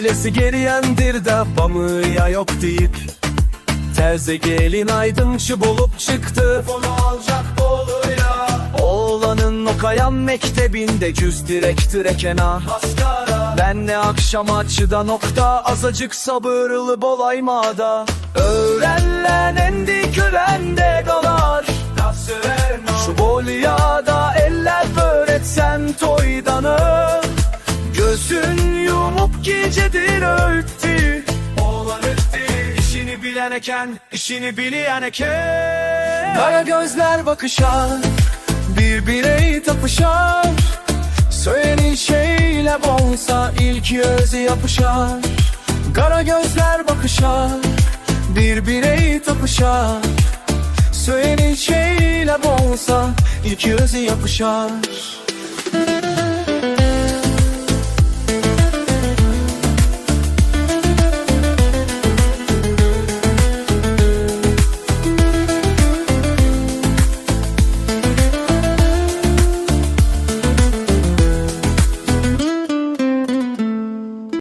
ailesi geriyendir de bamıya yok deyip terze gelin aydınçı bulup çıktı. Onu alacak Bolu'ya. Oğlanın okayan mektebinde cüz direktire kenar maskara. Ben ne akşam açıda nokta azacık sabırlı bol aymada. Öğrenlen endi kürende kalar. Şu Bolu'ya da eller öğretsen toydanı. Gözün yumup gecedir öğüttü. Oğlan öttü. İşini bilen eken, işini bileyen eken. Kara gözler bakışar, birbirine tapışar. Söylenir şeyle olsa ilk özü yapışar. Kara gözler bakışar, birbirine tapışar. Söylenir şeyle olsa ilk özü yapışar.